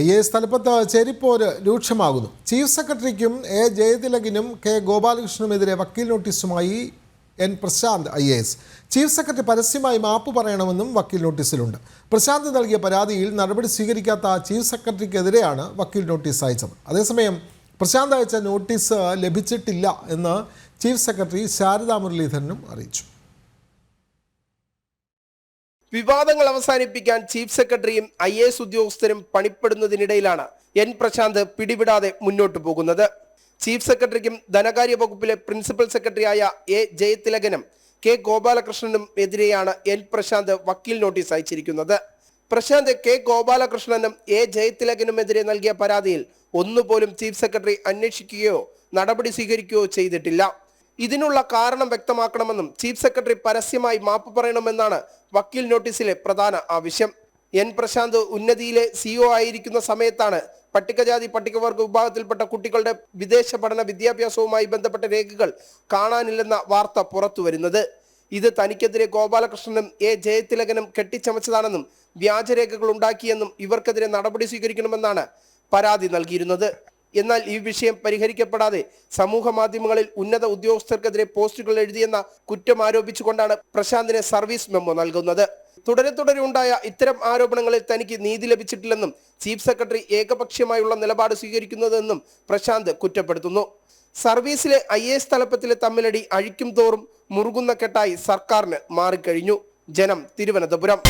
IAS തലപ്പത്ത് ചേരിപ്പോര് രൂക്ഷമാകുന്നു. ചീഫ് സെക്രട്ടറിക്കും എ ജയതിലകിനും കെ ഗോപാലകൃഷ്ണനുമെതിരെ വക്കീൽ നോട്ടീസുമായി N Prasanth IAS. Chief secretary പരസ്യമായി മാപ്പ് പറയണമെന്നും വക്കീൽ നോട്ടീസിലുണ്ട്. പ്രശാന്ത് നൽകിയ പരാതിയിൽ നടപടി സ്വീകരിക്കാത്ത ചീഫ് സെക്രട്ടറിക്കെതിരെയാണ് വക്കീൽ നോട്ടീസ് അയച്ചത്. അതേസമയം പ്രശാന്ത് അയച്ച നോട്ടീസ് ലഭിച്ചിട്ടില്ല എന്ന് ചീഫ് സെക്രട്ടറി ശാരദാ മുരളീധരനും അറിയിച്ചു. വിവാദങ്ങൾ അവസാനിപ്പിക്കാൻ ചീഫ് സെക്രട്ടറിയും IAS ഉദ്യോഗസ്ഥരും പണിപ്പെടുന്നതിനിടയിലാണ് എൻ പ്രശാന്ത് പിടിവിടാതെ മുന്നോട്ടു പോകുന്നത്. ചീഫ് സെക്രട്ടറിക്കും ധനകാര്യ വകുപ്പിലെ പ്രിൻസിപ്പൽ സെക്രട്ടറിയായ എ ജയതിലകനും കെ ഗോപാലകൃഷ്ണനും എതിരെയാണ് എൻ പ്രശാന്ത് വക്കീൽ നോട്ടീസ് അയച്ചിരിക്കുന്നത്. പ്രശാന്ത് കെ ഗോപാലകൃഷ്ണനും എ ജയതിലകനുമെതിരെ നൽകിയ പരാതിയിൽ ഒന്നുപോലും ചീഫ് സെക്രട്ടറി അന്വേഷിക്കുകയോ നടപടി സ്വീകരിക്കുകയോ ചെയ്തിട്ടില്ല. ഇതിനുള്ള കാരണം വ്യക്തമാക്കണമെന്നും ചീഫ് സെക്രട്ടറി പരസ്യമായി മാപ്പ് പറയണമെന്നാണ് വക്കീൽ നോട്ടീസിലെ പ്രധാന ആവശ്യം. എൻ പ്രശാന്ത് ഉന്നതിയിലെ CEO ആയിരിക്കുന്ന സമയത്താണ് പട്ടികജാതി പട്ടികവർഗ വിഭാഗത്തിൽപ്പെട്ട കുട്ടികളുടെ വിദേശ പഠന വിദ്യാഭ്യാസവുമായി ബന്ധപ്പെട്ട രേഖകൾ കാണാനില്ലെന്ന വാർത്ത പുറത്തു വരുന്നത്. ഇത് തനിക്കെതിരെ ഗോപാലകൃഷ്ണനും എ ജയതിലകനും കെട്ടിച്ചമച്ചതാണെന്നും വ്യാജരേഖകൾ ഉണ്ടാക്കിയെന്നും ഇവർക്കെതിരെ നടപടി സ്വീകരിക്കണമെന്നാണ് പരാതി നൽകിയിരുന്നത്. എന്നാൽ ഈ വിഷയം പരിഹരിക്കപ്പെടാതെ സമൂഹ മാധ്യമങ്ങളിൽ ഉന്നത ഉദ്യോഗസ്ഥർക്കെതിരെ പോസ്റ്റുകൾ എഴുതിയെന്ന കുറ്റം ആരോപിച്ചുകൊണ്ടാണ് പ്രശാന്തിന് സർവീസ് മെമ്മോ നൽകുന്നത്. തുടരെ ഉണ്ടായ ഇത്തരം ആരോപണങ്ങളിൽ തനിക്ക് നീതി ലഭിച്ചിട്ടില്ലെന്നും ചീഫ് സെക്രട്ടറി ഏകപക്ഷീയമായുള്ള നിലപാട് സ്വീകരിക്കുന്നതെന്നും പ്രശാന്ത് കുറ്റപ്പെടുത്തുന്നു. സർവീസിലെ IAS തലപ്പത്തിലെ തമ്മിലടി അഴിക്കും തോറും മുറുകുന്ന കെട്ടായി സർക്കാരിന് മാറിക്കഴിഞ്ഞു. ജനം, തിരുവനന്തപുരം.